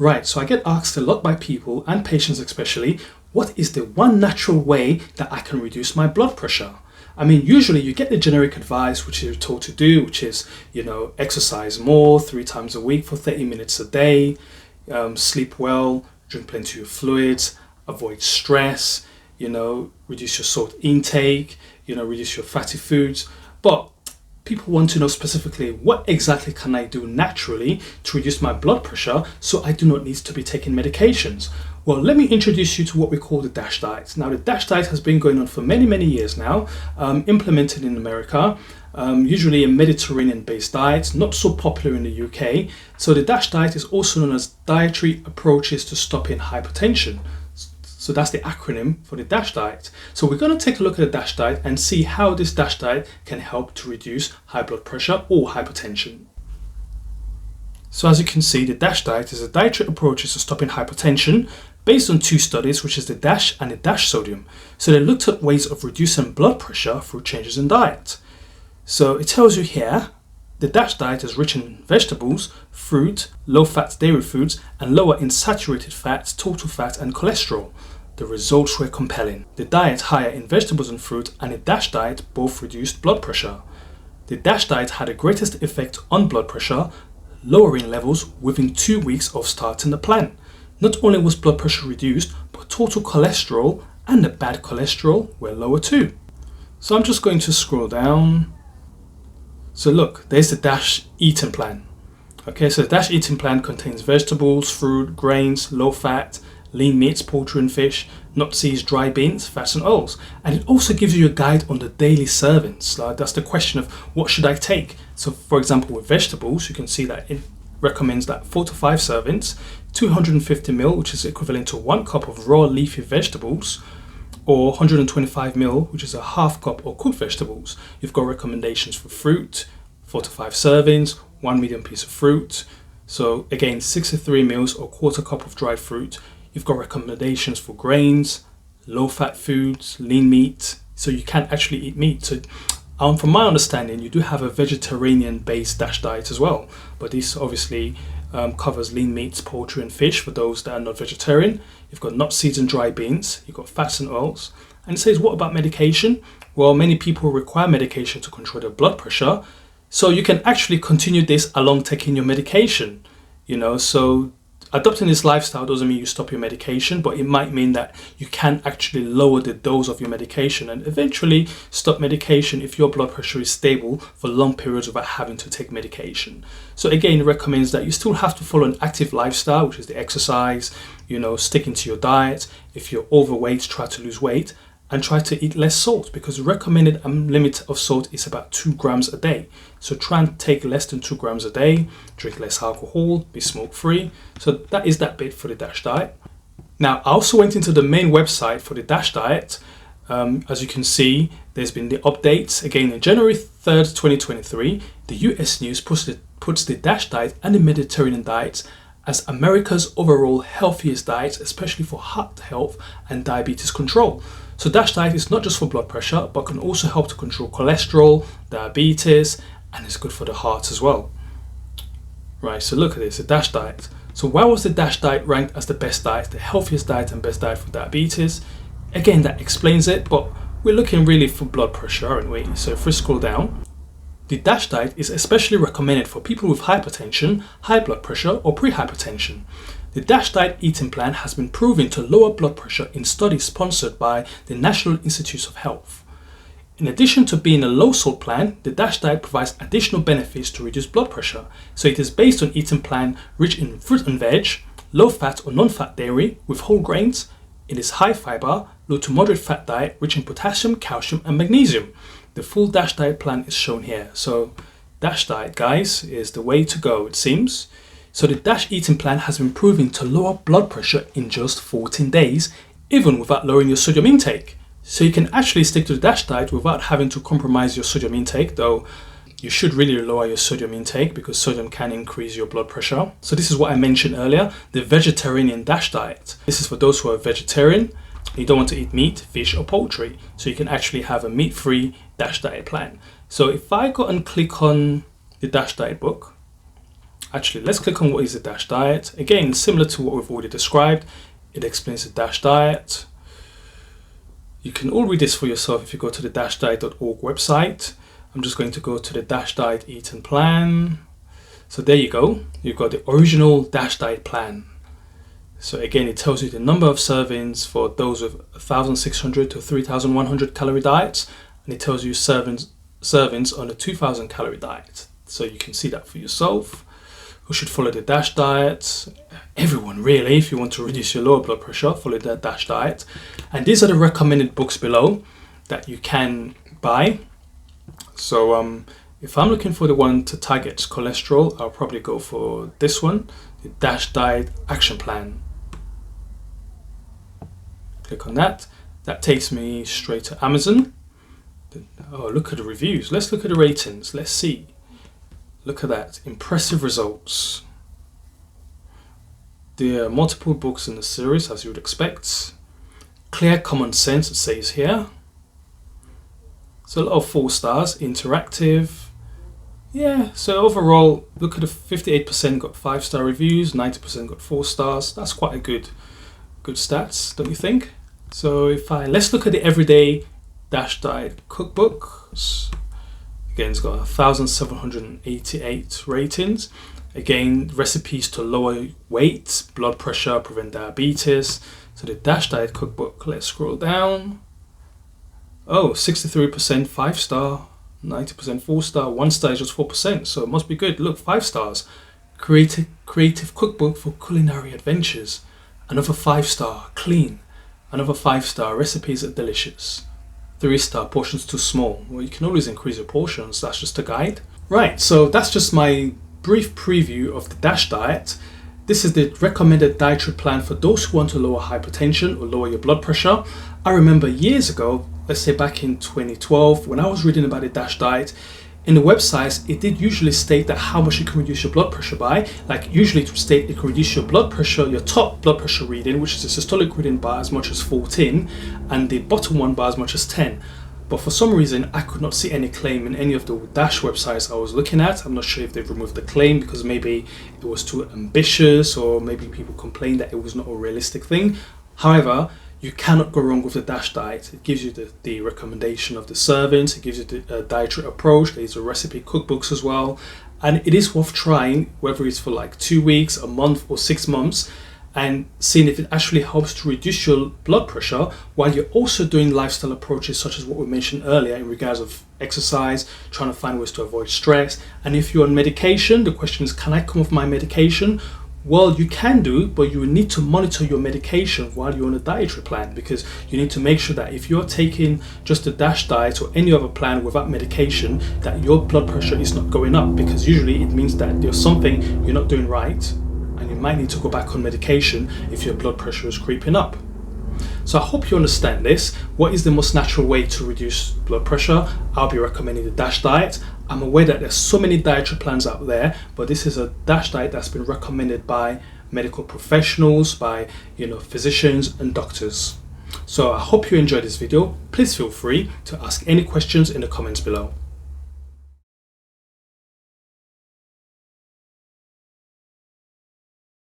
Right, so I get asked a lot by people and patients especially, what is the one natural way that I can reduce my blood pressure? I mean, usually you get the generic advice, which you're told to do, which is, exercise more 3 times a week for 30 minutes a day, sleep well, drink plenty of fluids, avoid stress, reduce your salt intake, reduce your fatty foods. But people want to know specifically, what exactly can I do naturally to reduce my blood pressure so I do not need to be taking medications? Well, let me introduce you to what we call the DASH diet. Now, the DASH diet has been going on for many, many years now, implemented in America, usually a Mediterranean-based diet, not so popular in the UK. So the DASH diet is also known as Dietary Approaches to Stopping Hypertension. So that's the acronym for the DASH diet. So we're going to take a look at the DASH diet and see how this DASH diet can help to reduce high blood pressure or hypertension. So as you can see, the DASH diet is a dietary approach to stopping hypertension based on 2 studies, which is the DASH and the DASH sodium. So they looked at ways of reducing blood pressure through changes in diet. So it tells you here, the DASH diet is rich in vegetables, fruit, low-fat dairy foods, and lower in saturated fats, total fat, and cholesterol. The results were compelling. The diet higher in vegetables and fruit and the DASH diet both reduced blood pressure. The DASH diet had the greatest effect on blood pressure, lowering levels within 2 weeks of starting the plan. Not only was blood pressure reduced, but total cholesterol and the bad cholesterol were lower too. So I'm just going to scroll down. So look, there's the DASH eating plan. Okay, so the DASH eating plan contains vegetables, fruit, grains, low fat, lean meats, poultry and fish, nut seeds, dry beans, fats and oils. And it also gives you a guide on the daily servings. That's the question of what should I take? So for example, with vegetables, you can see that it recommends that 4 to 5 servings, 250 ml, which is equivalent to 1 cup of raw leafy vegetables, or 125 ml, which is a half cup of cooked vegetables. You've got recommendations for fruit, 4 to 5 servings, 1 medium piece of fruit. So again, 63 ml or quarter cup of dried fruit. You've got recommendations for grains, low-fat foods, lean meat, so you can actually eat meat. So from my understanding, you do have a vegetarian-based DASH diet as well, but this obviously covers lean meats, poultry and fish for those that are not vegetarian. You've got nut seeds and dry beans, you've got fats and oils. And it says, what about medication? Well, many people require medication to control their blood pressure, so you can actually continue this along taking your medication, so adopting this lifestyle doesn't mean you stop your medication, but it might mean that you can actually lower the dose of your medication and eventually stop medication if your blood pressure is stable for long periods without having to take medication. So again, it recommends that you still have to follow an active lifestyle, which is the exercise, sticking to your diet. If you're overweight, try to lose weight and try to eat less salt, because the recommended limit of salt is about 2 grams a day. So try and take less than 2 grams a day, drink less alcohol, be smoke free. So that is that bit for the DASH diet. Now, I also went into the main website for the DASH diet. As you can see, there's been the updates. Again, on January 3rd, 2023, the US News puts the DASH diet and the Mediterranean diets as America's overall healthiest diet, especially for heart health and diabetes control. So DASH diet is not just for blood pressure, but can also help to control cholesterol, diabetes, and it's good for the heart as well. Right, so look at this, the DASH diet. So why was the DASH diet ranked as the best diet, the healthiest diet and best diet for diabetes? Again, that explains it, but we're looking really for blood pressure, aren't we? So if we scroll down, the DASH diet is especially recommended for people with hypertension, high blood pressure, or pre-hypertension. The DASH diet eating plan has been proven to lower blood pressure in studies sponsored by the National Institutes of Health. In addition to being a low salt plan, the DASH diet provides additional benefits to reduce blood pressure. So it is based on eating plan rich in fruit and veg, low fat or non-fat dairy with whole grains. It is high fiber, low to moderate fat diet rich in potassium, calcium and magnesium. The full DASH diet plan is shown here. So DASH diet, guys, is the way to go, it seems. So the DASH eating plan has been proven to lower blood pressure in just 14 days, even without lowering your sodium intake. So you can actually stick to the DASH diet without having to compromise your sodium intake, though you should really lower your sodium intake because sodium can increase your blood pressure. So this is what I mentioned earlier, the vegetarian DASH diet. This is for those who are vegetarian, you don't want to eat meat, fish or poultry. So you can actually have a meat-free DASH diet plan. So if I go and click on the DASH diet book, Actually, let's click on what is the DASH diet. Again, similar to what we've already described, it explains the DASH diet. You can all read this for yourself if you go to the dashdiet.org website. I'm just going to go to the DASH diet eat and plan. So there you go. You've got the original DASH diet plan. So again, it tells you the number of servings for those with 1,600 to 3,100 calorie diets, and it tells you servings on a 2,000 calorie diet. So you can see that for yourself. Who should follow the DASH diet? Everyone really. If you want to reduce your lower blood pressure, follow the DASH diet. And these are the recommended books below that you can buy. So if I'm looking for the one to target cholesterol, I'll probably go for this one, the DASH diet action plan. Click on that. That takes me straight to Amazon. Oh, look at the reviews. Let's look at the ratings. Let's see. Look at that. Impressive results. There are multiple books in the series, as you would expect. Clear common sense, it says here. So a lot of 4 stars. Interactive. Yeah, so overall, look at the 58% got 5-star reviews, 90% got 4 stars. That's quite a good stats, don't you think? So let's look at the everyday DASH diet cookbook. Again, it's got 1,788 ratings. Again, recipes to lower weight, blood pressure, prevent diabetes. So the DASH diet cookbook, let's scroll down. Oh, 63% 5-star, 90% 4-star, 1 star is just 4%, so it must be good. Look, 5 stars. Creative cookbook for culinary adventures. Another 5-star, clean. Another 5-star, recipes are delicious. 3-star, portions too small. Well, you can always increase your portions, that's just a guide. Right, so that's just my brief preview of the DASH diet. This is the recommended dietary plan for those who want to lower hypertension or lower your blood pressure. I remember years ago, let's say back in 2012, when I was reading about the DASH diet, in the websites, it did usually state that how much you can reduce your blood pressure by. Like usually it would state it can reduce your blood pressure, your top blood pressure reading, which is the systolic reading, by as much as 14, and the bottom one by as much as 10. But for some reason, I could not see any claim in any of the DASH websites I was looking at. I'm not sure if they've removed the claim because maybe it was too ambitious, or maybe people complained that it was not a realistic thing. However, you cannot go wrong with the DASH diet. It gives you the recommendation of the servings, it gives you the dietary approach, there's a recipe cookbooks as well. And it is worth trying, whether it's for like 2 weeks, a month, or 6 months, and seeing if it actually helps to reduce your blood pressure while you're also doing lifestyle approaches such as what we mentioned earlier in regards of exercise, trying to find ways to avoid stress. And if you're on medication, the question is, can I come off my medication? Well, you can do, but you will need to monitor your medication while you're on a dietary plan, because you need to make sure that if you're taking just a DASH diet or any other plan without medication, that your blood pressure is not going up, because usually it means that there's something you're not doing right and you might need to go back on medication if your blood pressure is creeping up. So I hope you understand this. What is the most natural way to reduce blood pressure? I'll be recommending the DASH diet. I'm aware that there's so many dietary plans out there, but this is a DASH diet that's been recommended by medical professionals, by physicians and doctors. So I hope you enjoyed this video. Please feel free to ask any questions in the comments below.